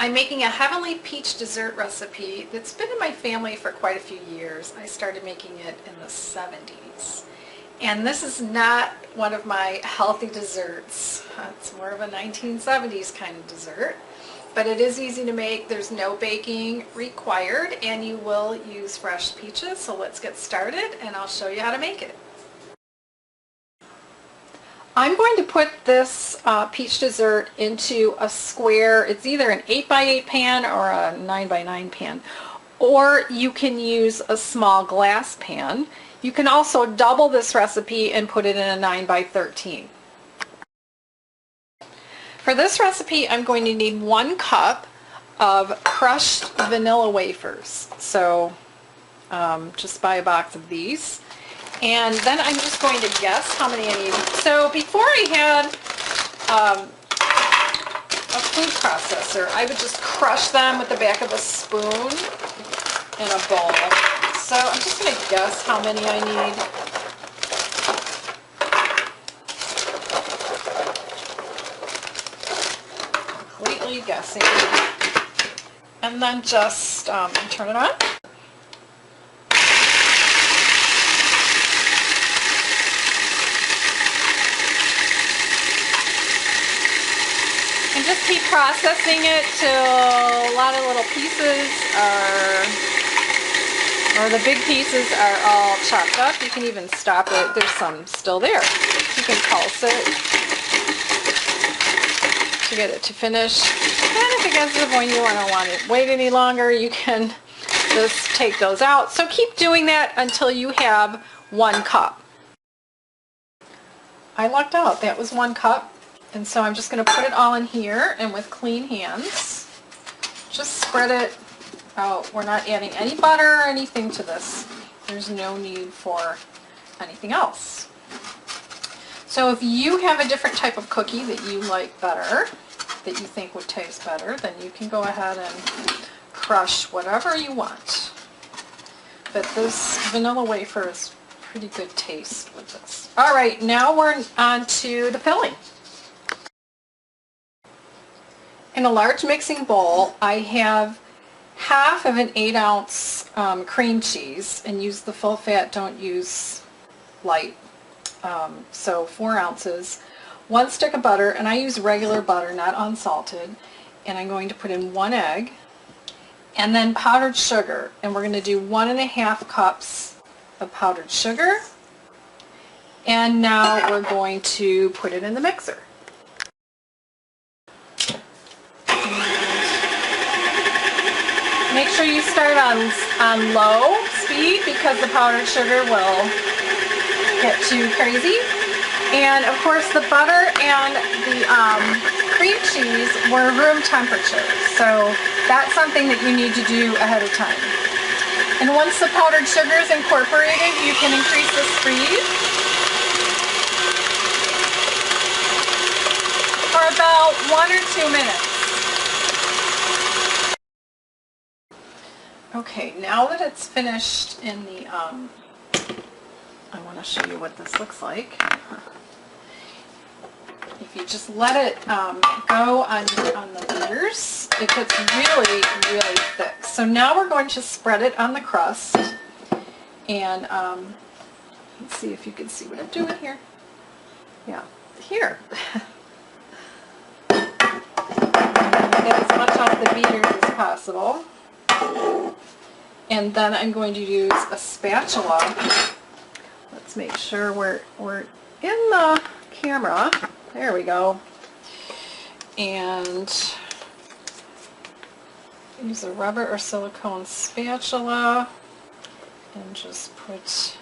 I'm making a heavenly peach dessert recipe that's been in my family for quite a few years. I started making it in the 70s. And this is not one of my healthy desserts. It's more of a 1970s kind of dessert. But it is easy to make. There's no baking required, and you will use fresh peaches. So let's get started and I'll show you how to make it. I'm going to put this peach dessert into a square. It's either an 8x8 pan or a 9x9 pan, or you can use a small glass pan. You can also double this recipe and put it in a 9x13. For this recipe, I'm going to need 1 cup of crushed vanilla wafers. So just buy a box of these. And then I'm just going to guess how many I need. So before I had a food processor, I would just crush them with the back of a spoon in a bowl. So I'm just going to guess how many I need. Completely guessing. And then just turn it on. And just keep processing it till a lot of little pieces or the big pieces are all chopped up. You can even stop it. There's some still there. You can pulse it to get it to finish. And if it gets to the point you don't want to wait any longer, you can just take those out. So keep doing that until you have 1 cup. I lucked out. That was 1 cup. And so I'm just going to put it all in here, and with clean hands, just spread it out. We're not adding any butter or anything to this. There's no need for anything else. So if you have a different type of cookie that you like better, that you think would taste better, then you can go ahead and crush whatever you want. But this vanilla wafer is pretty good taste with this. All right, now we're on to the filling. In a large mixing bowl, I have half of an 8-ounce cream cheese, and use the full fat, don't use light. So 4 ounces, 1 stick of butter, and I use regular butter, not unsalted, and I'm going to put in 1 egg, and then powdered sugar, and we're going to do 1.5 cups of powdered sugar, and now we're going to put it in the mixer. Make sure you start on low speed because the powdered sugar will get too crazy. And of course the butter and the cream cheese were room temperature, so that's something that you need to do ahead of time. And once the powdered sugar is incorporated, you can increase the speed for about 1 or 2 minutes. Okay, now that it's finished in the, I want to show you what this looks like. If you just let it go on the beaters, it gets really, really thick. So now we're going to spread it on the crust, and let's see if you can see what I'm doing here. Yeah, here. Get as much off the beaters as possible. And then I'm going to use a spatula. Let's make sure we're in the camera. There we go. And use a rubber or silicone spatula and just put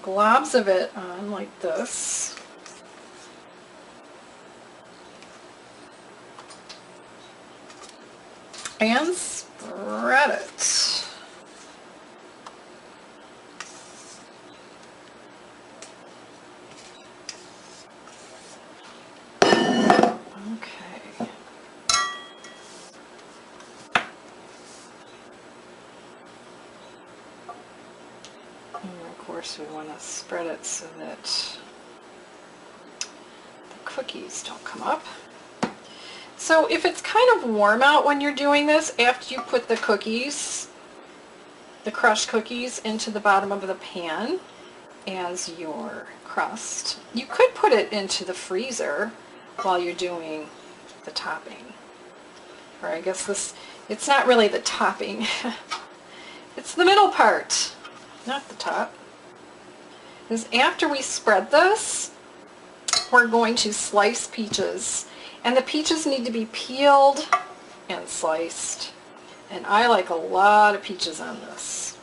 globs of it on like this. And spread it. course we want to spread it so that the cookies don't come up. So if it's kind of warm out when you're doing this, after you put the cookies, the crushed cookies, into the bottom of the pan as your crust, you could put it into the freezer while you're doing the topping. Or I guess this, it's not really the topping. It's the middle part, not the top. Because after we spread this, we're going to slice peaches. And the peaches need to be peeled and sliced. And I like a lot of peaches on this.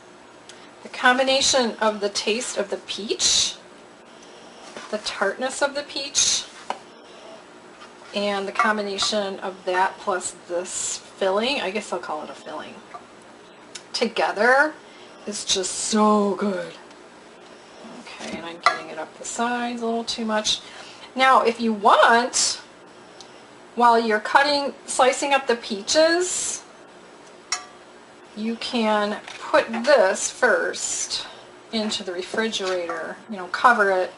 The combination of the taste of the peach, the tartness of the peach, and the combination of that plus this filling, I guess I'll call it a filling, together is just so good. Okay, and I'm getting it up the sides a little too much. Now, if you want, while you're slicing up the peaches, you can put this first into the refrigerator, you know, cover it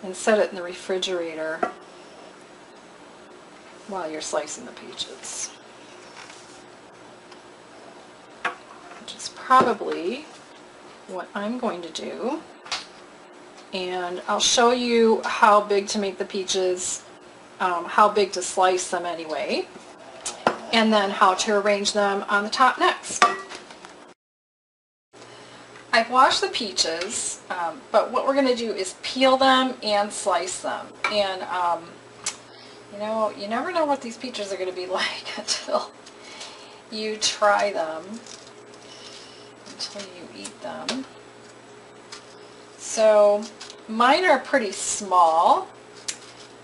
and set it in the refrigerator while you're slicing the peaches. Which is probably what I'm going to do. And I'll show you how big to make the peaches, how big to slice them anyway, and then how to arrange them on the top next. I've washed the peaches, but what we're going to do is peel them and slice them. And you know, you never know what these peaches are going to be like until you try them, until you eat them. So mine are pretty small,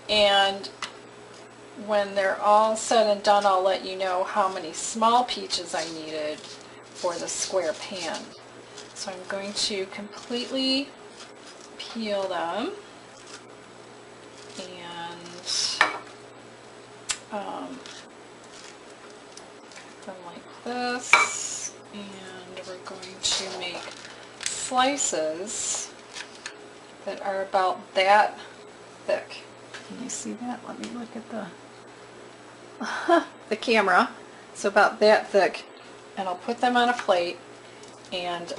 and when they're all said and done, I'll let you know how many small peaches I needed for the square pan. So I'm going to completely peel them and cut them like this, and we're going to make slices that are about that thick. Can you see that? Let me look at the camera. So about that thick, and I'll put them on a plate, and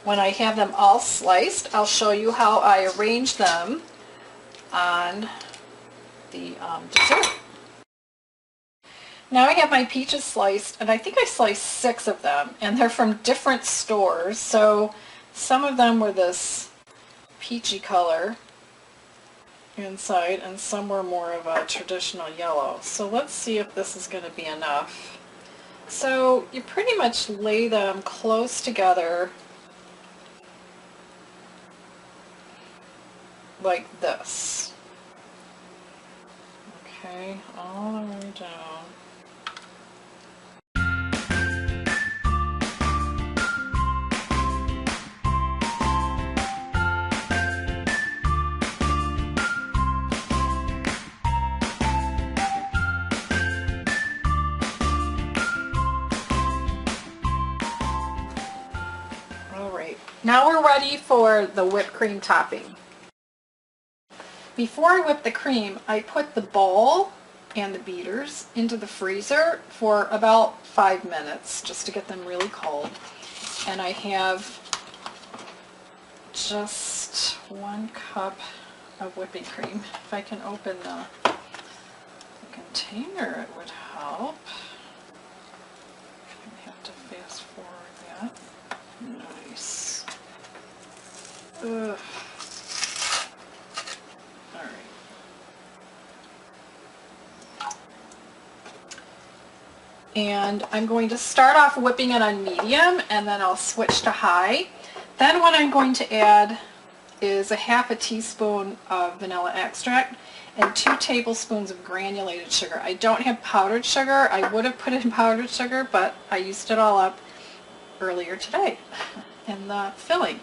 when I have them all sliced, I'll show you how I arrange them on the dessert. Now I have my peaches sliced, and I think I sliced 6 of them, and they're from different stores. So some of them were this peachy color inside, and some were more of a traditional yellow. So let's see if this is going to be enough. So you pretty much lay them close together like this. Okay, all the way down. Now we're ready for the whipped cream topping. Before I whip the cream, I put the bowl and the beaters into the freezer for about 5 minutes just to get them really cold. And I have just 1 cup of whipping cream. If I can open the container, it would help. I have to fast forward that. Nice. Ugh. Alright. And I'm going to start off whipping it on medium, and then I'll switch to high. Then what I'm going to add is 1/2 teaspoon of vanilla extract and 2 tablespoons of granulated sugar. I don't have powdered sugar. I would have put in powdered sugar, but I used it all up earlier today in the filling.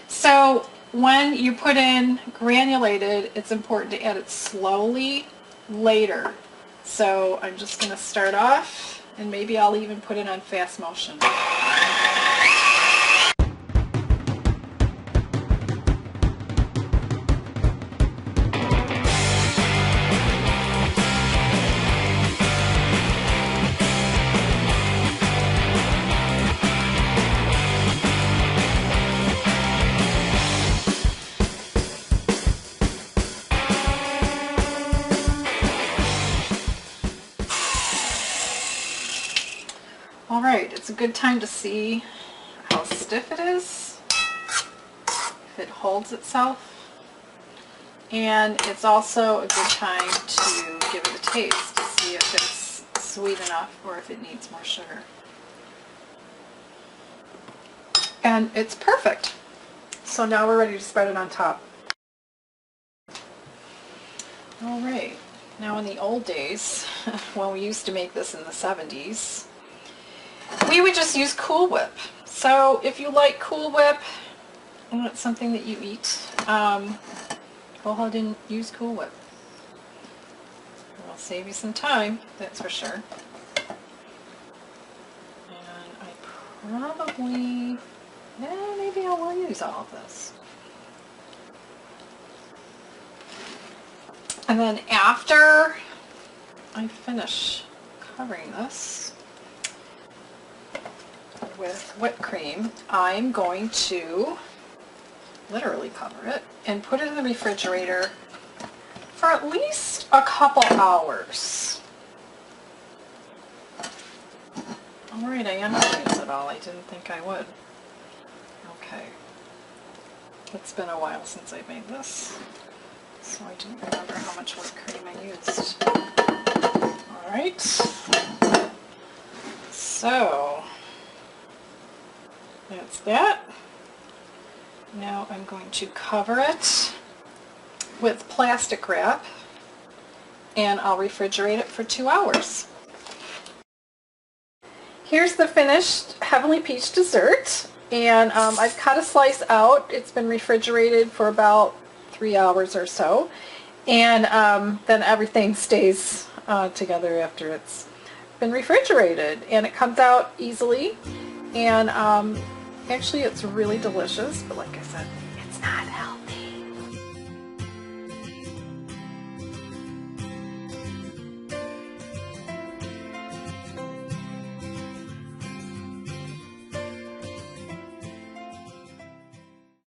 So when you put in granulated, it's important to add it slowly later. So I'm just going to start off, and maybe I'll even put it on fast motion. Alright, it's a good time to see how stiff it is, if it holds itself. And it's also a good time to give it a taste to see if it's sweet enough or if it needs more sugar. And it's perfect. So now we're ready to spread it on top. Alright, now in the old days, when we used to make this in the 70s, we would just use Cool Whip. So if you like Cool Whip, and it's something that you eat, go ahead and use Cool Whip. It'll save you some time, that's for sure. And I probably, maybe I will use all of this. And then after I finish covering this with whipped cream, I'm going to literally cover it and put it in the refrigerator for at least a couple hours. Alright, I am going to use it all. I didn't think I would. Okay. It's been a while since I made this, so I didn't remember how much whipped cream I used. Alright. So, that's that. Now I'm going to cover it with plastic wrap and I'll refrigerate it for 2 hours. Here's the finished Heavenly Peach dessert, and I've cut a slice out. It's been refrigerated for about 3 hours or so, and then everything stays together after it's been refrigerated, and it comes out easily, and actually it's really delicious, but like I said, it's not